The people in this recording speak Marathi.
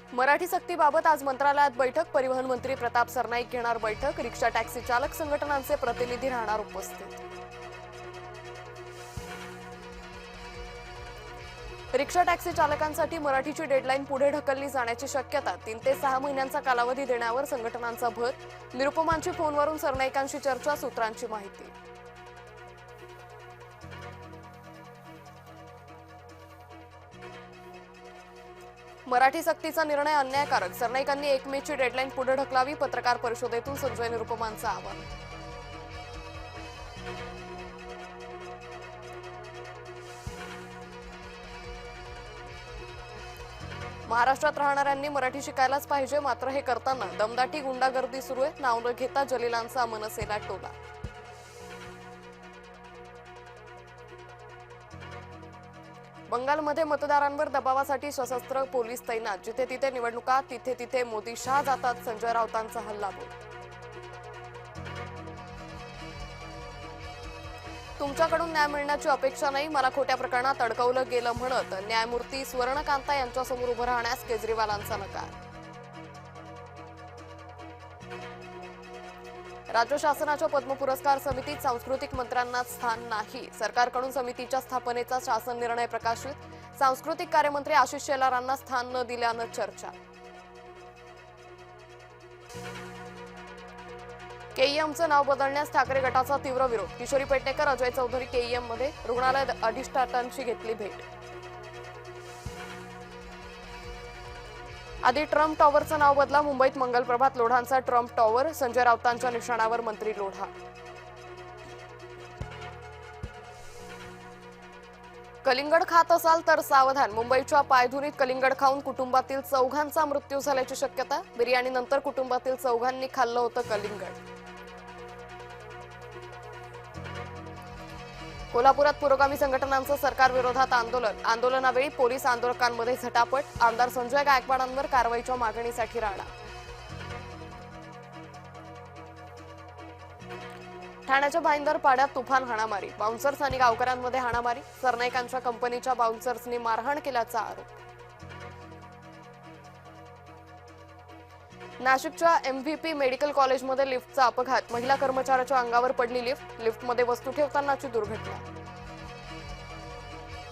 मराठी सक्तीबाबत आज मंत्रालयात बैठक। परिवहन मंत्री प्रताप सरनाईक घेणार बैठक। रिक्षा टॅक्सी चालक संघटनांचे प्रतिनिधी राहणार उपस्थित। रिक्षा टॅक्सी चालकांसाठी मराठीची डेडलाईन पुढे ढकलली जाण्याची शक्यता। 3 ते 6 महिन्यांचा कालावधी देण्यावर संघटनांचा भर। निरुपमांची फोनवरून सरनाईकांशी चर्चा, सूत्रांची माहिती। मराठी सक्तीचा निर्णय अन्यायकारक। सरनाईकांनी 1 मेची डेडलाईन पुढे ढकलावी। पत्रकार परिषदेतून संजय निरुपमांचं आवाहन। महाराष्ट्रात राहणाऱ्यांनी मराठी शिकायलाच पाहिजे, मात्र हे करताना दमदाटी, गुंडागर्दी सुरू आहे। नाव न घेता जलीलांचा मनसेला टोला। बंगालमध्ये मतदारांवर दबावासाठी सशस्त्र पोलीस तैनात। जिथे तिथे निवडणुका, तिथे तिथे मोदी शहा जातात। संजय राऊतांचा हल्लाबोल। तुमच्याकडून न्याय मिळण्याची अपेक्षा नाही, मला खोट्या प्रकरणात अडकवलं गेलं म्हणत न्यायमूर्ती स्वर्णकांता यांच्यासमोर उभं राहण्यास केजरीवालांचा नकार। राज्य शासनाच्या पद्म पुरस्कार समितीत सांस्कृतिक मंत्र्यांना स्थान नाही। सरकारकडून समितीच्या स्थापनेचा शासन निर्णय प्रकाशित। सांस्कृतिक कार्यमंत्री आशिष शेलारांना स्थान न दिल्यानं चर्चा। केईएमचं नाव बदलण्यास ठाकरे गटाचा तीव्र विरोध। किशोरी पेडणेकर, अजय चौधरी केईएममध्ये। रुग्णालय अधिष्ठातांची घेतली भेट। आधी ट्रम्प टॉवरचं नाव बदला। मुंबईत मंगलप्रभात लोढांचा ट्रम्प टॉवर। संजय राऊतांच्या निशाणावर मंत्री लोढा। कलिंगड खात असाल तर सावधान। मुंबईच्या पायधुनीत कलिंगड खाऊन कुटुंबातील 4घांचा मृत्यू झाल्याची शक्यता। बिर्याणीनंतर कुटुंबातील 4घांनी खाल्लं होतं कलिंगड। कोल्हापुरात पुरोगामी संघटनांचं सरकार विरोधात आंदोलन। आंदोलनावेळी पोलीस आंदोलकांमध्ये झटापट। आमदार संजय गायकवाडांवर कारवाईच्या मागणीसाठी राडा। ठाण्याच्या भाईंदर पाड्यात तुफान हाणामारी। बाउन्सर्स आणि गावकऱ्यांमध्ये हाणामारी। सरनाईकांच्या कंपनीच्या बाउन्सर्सनी मारहाण केल्याचा आरोप। नाशिकच्या MVP मेडिकल कॉलेजमध्ये लिफ्टचा अपघात। महिला कर्मचाऱ्याच्या अंगावर पडली लिफ्ट। लिफ्टमध्ये वस्तू ठेवतानाची दुर्घटना।